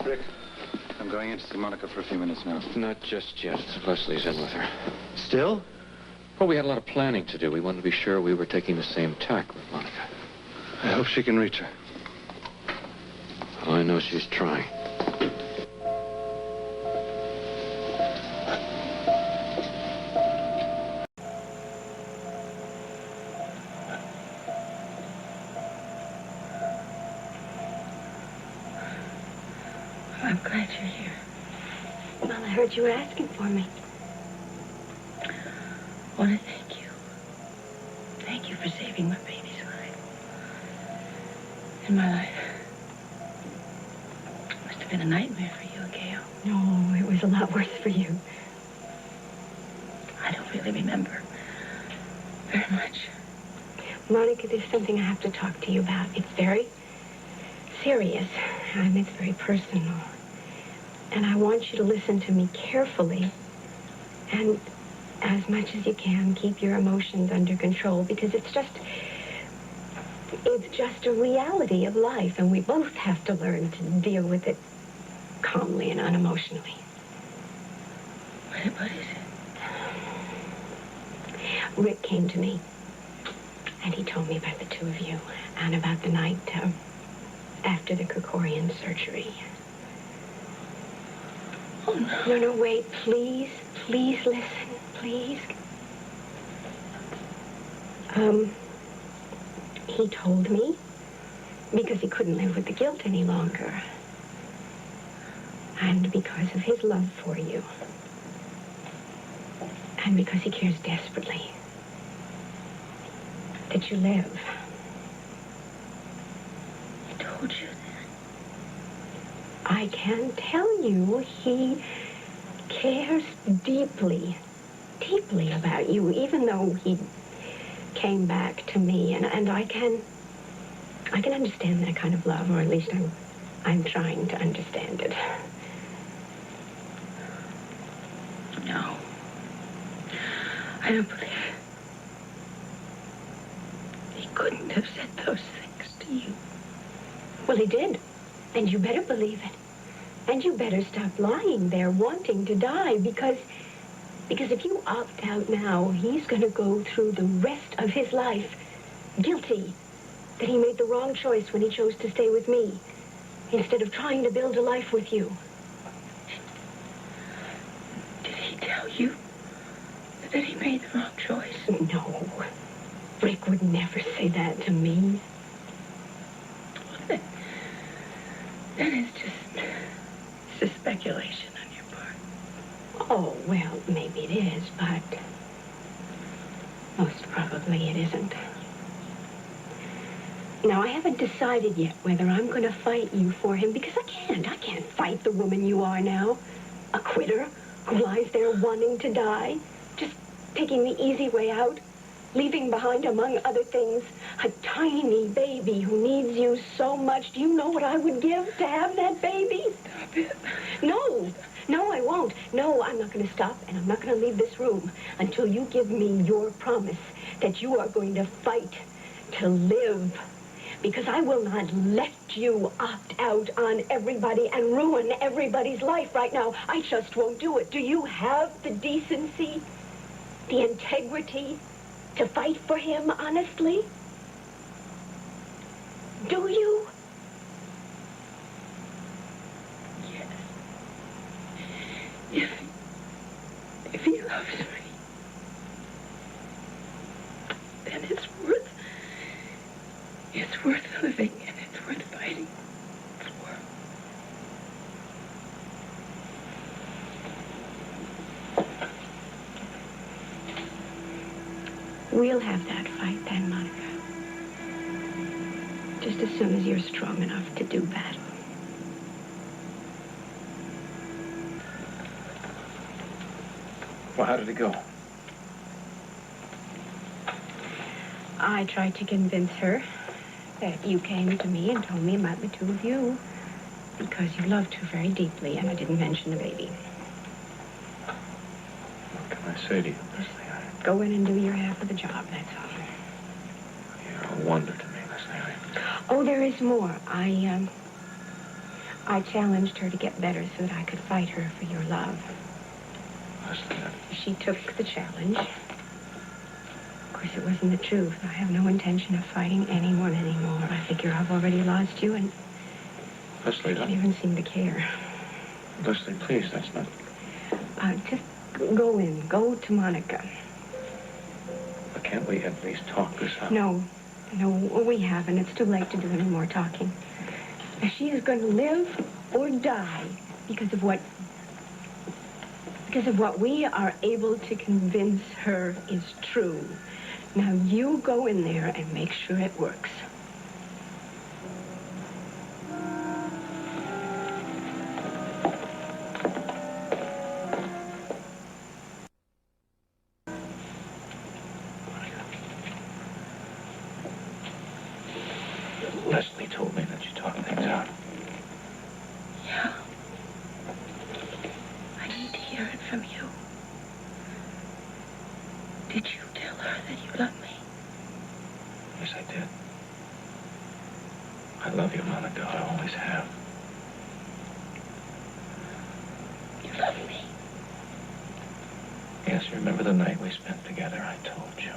Rick, I'm going in to see Monica for a few minutes now. Not just yet. Leslie's in with her. Still? Well, we had a lot of planning to do. We wanted to be sure we were taking the same tack with Monica. I hope she can reach her. Well, I know she's trying. I'm glad you're here. Well, I heard you were asking for me. I want to thank you. Thank you for saving my baby's life. And my life. It must have been a nightmare for you, Gail. No, it was a lot worse for you. I don't really remember very much. Monica, there's something I have to talk to you about. It's very serious, and it's very personal. And I want you to listen to me carefully. And as much as you can, keep your emotions under control, because it's just a reality of life, and we both have to learn to deal with it calmly and unemotionally. What is it? Rick came to me, and he told me about the two of you, and about the night after the Krikorian surgery. Oh, no. No, wait, please listen, please. He told me because he couldn't live with the guilt any longer. And because of his love for you. And because he cares desperately that you live. He told you that? I can tell you he cares deeply about you, even though he came back to me, and I can understand that kind of love, or at least I'm trying to understand it. No. I don't believe it. He couldn't have said those things to you. Well, he did. And you better believe it. And you better stop lying there wanting to die, because if you opt out now, he's going to go through the rest of his life guilty that he made the wrong choice when he chose to stay with me instead of trying to build a life with you. Did he tell you that he made the wrong choice? No. Rick would never say that to me. Well, then it's just speculation on your part. Oh, well, maybe it is, but most probably it isn't. Now, I haven't decided yet whether I'm going to fight you for him, because I can't fight the woman you are now. A quitter who lies there wanting to die, just taking the easy way out, leaving behind, among other things, a tiny baby who needs you so much. Do you know what I would give to have that baby? Stop it. No, I won't. No, I'm not going to stop, and I'm not going to leave this room until you give me your promise that you are going to fight to live. Because I will not let you opt out on everybody and ruin everybody's life right now. I just won't do it. Do you have the decency, the integrity to fight for him honestly? Do you? Yes. If he loves me, then it's worth living, and it's worth fighting for. We'll have that fight then, Monica. Just as soon as you're strong enough to do battle. Well, how did it go? I tried to convince her that you came to me and told me about the two of you because you loved her very deeply, and I didn't mention the baby. What can I say to you, Leslie? Go in and do your half of the job, that's all. You're a wonder to me, Leslie. Oh, there is more. I I challenged her to get better so that I could fight her for your love. Leslie, She took the challenge. Of course, it wasn't the truth. I have no intention of fighting anyone anymore. I figure I've already lost you, and Leslie, I don't even seem to care. Leslie, please, that's not... Just go in. Go to Monica. But can't we at least talk this out? No, we haven't. It's too late to do any more talking. She is going to live or die because of what we are able to convince her is true. Now you go in there and make sure it works. Leslie told me that you talked things out. Yeah. I need to hear it from you. Did you tell her that you love me? Yes, I did. I love you, Monica. I always have. You love me? Yes, you remember the night we spent together? I told you.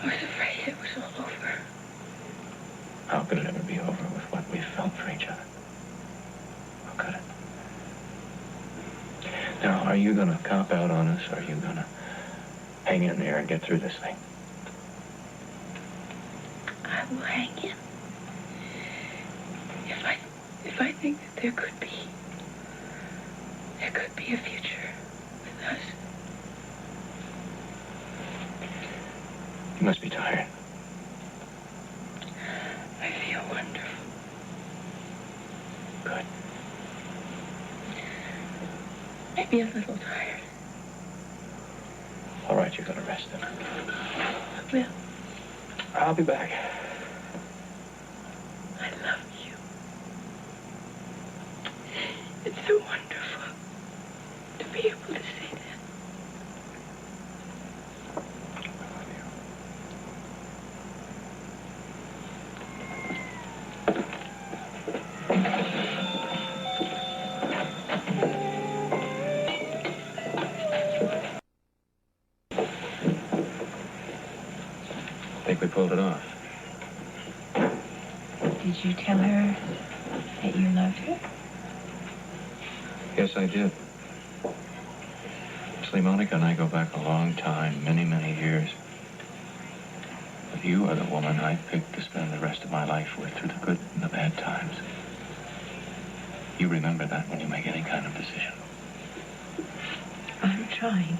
I was afraid it was all over. How could it ever be over with what we felt for each other? How could it? Now, are you gonna cop out on us, or are you gonna hang in there and get through this thing? I will hang in. If I think that there could be a future with us. You must be tired. I feel wonderful. Good. Maybe a little tired. All right, you're gonna rest then. I will. I'll be back. I love you. It's so wonderful to be able to say that. I think we pulled it off. Did you tell her that you loved her? Yes, I did. Actually, Monica and I go back a long time, many, many years. But you are the woman I picked to spend the rest of my life with through the good and the bad times. You remember that when you make any kind of decision. I'm trying.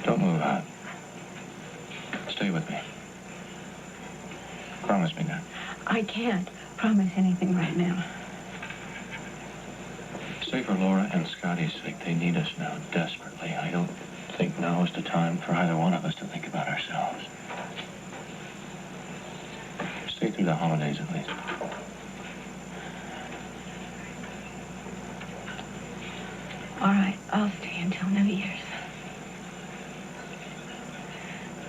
Don't move out. Stay with me. Promise me that. I can't promise anything right now. Stay for Laura and Scotty's sake. They need us now desperately. I don't think now is the time for either one of us to think about ourselves. Stay through the holidays at least. All right, I'll stay until New Year's.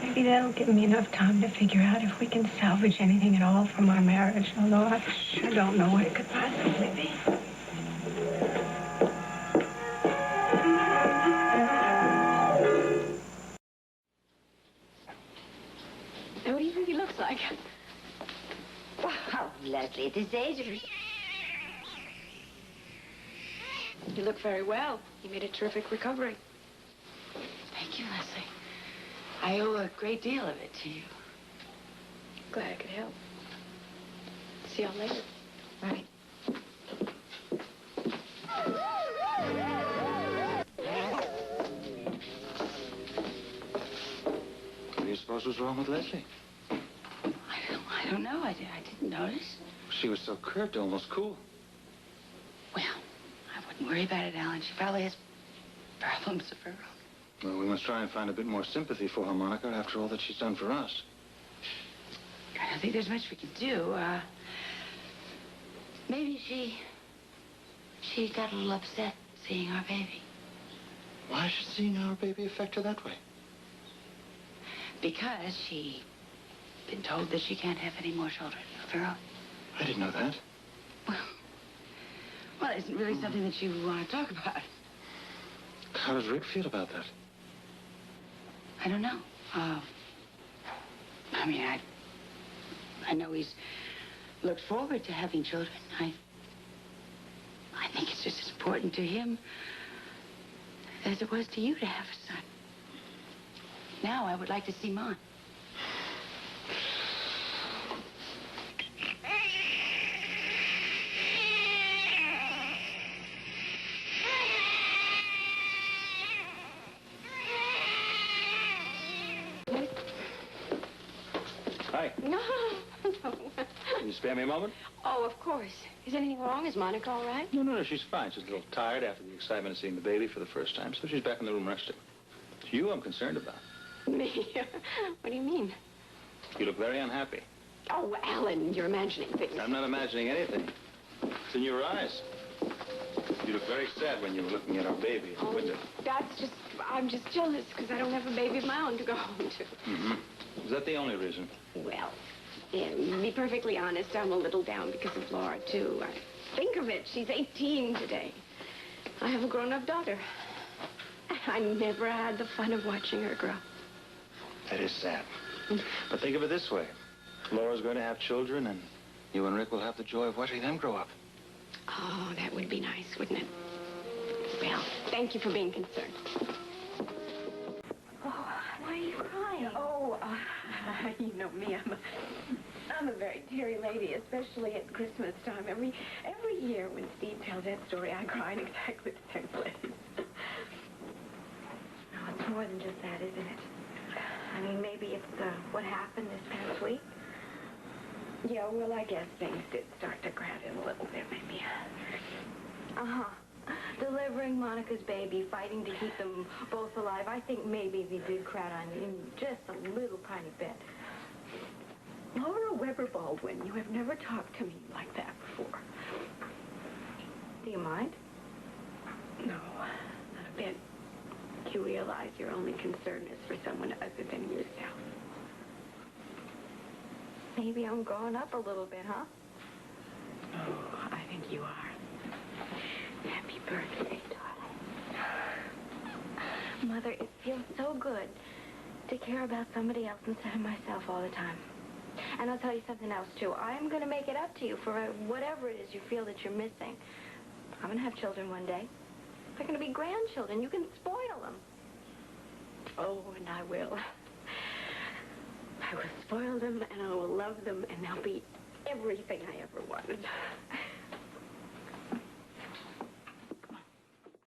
Maybe that'll give me enough time to figure out if we can salvage anything at all from our marriage, although I sure don't know what it could possibly be. What do you think he looks like? Wow, Leslie, at this age of... You look very well. You made a terrific recovery. Thank you, Leslie. I owe a great deal of it to you. Glad I could help. See y'all later. Right. What do you suppose was wrong with Leslie? I don't know. I didn't notice. She was so curt, almost cool. Well, I wouldn't worry about it, Alan. She probably has problems of her own. Well, we must try and find a bit more sympathy for her, Monica, after all that she's done for us. I don't think there's much we can do. Maybe she got a little upset seeing our baby. Why should seeing our baby affect her that way? Because she been told that she can't have any more children of her own. I didn't know that. Well, it isn't really something that you want to talk about. How does Rick feel about that? I don't know. I mean, I know he's looked forward to having children. I think it's just as important to him as it was to you to have a son. Now I would like to see mine. Hi. No. Can you spare me a moment? Oh, of course. Is anything wrong? Is Monica all right? No, she's fine. She's a little tired after the excitement of seeing the baby for the first time, so she's back in the room resting. It's you I'm concerned about. Me? What do you mean? You look very unhappy. Oh, Alan, you're imagining things. I'm not imagining anything. It's in your eyes. You look very sad when you were looking at our baby in the window. I'm just jealous because I don't have a baby of my own to go home to. Mm-hmm. Is that the only reason? Well, to be perfectly honest, I'm a little down because of Laura, too. Think of it. She's 18 today. I have a grown-up daughter. I never had the fun of watching her grow. That is sad. But think of it this way. Laura's going to have children, and you and Rick will have the joy of watching them grow up. Oh, that would be nice, wouldn't it? Well, thank you for being concerned. Oh, why are you crying? Oh, you know me. I'm a very teary lady, especially at Christmas time. Every year when Steve tells that story, I cry in exactly the same place. No, it's more than just that, isn't it? I mean, maybe it's what happened this past week. Yeah, well, I guess things did start to crowd in a little bit, maybe. Uh-huh. Delivering Monica's baby, fighting to keep them both alive. I think maybe they did crowd on you just a little tiny bit. Laura Weber Baldwin, you have never talked to me like that before. Do you mind? No, not a bit. You realize your only concern is for someone other than yourself. Maybe I'm growing up a little bit, huh? Oh, I think you are. Happy birthday, darling. Mother, it feels so good to care about somebody else instead of myself all the time. And I'll tell you something else, too. I'm going to make it up to you for whatever it is you feel that you're missing. I'm going to have children one day. They're going to be grandchildren. You can spoil them. Oh, and I will. I will spoil them, and I will love them, and they'll be everything I ever wanted.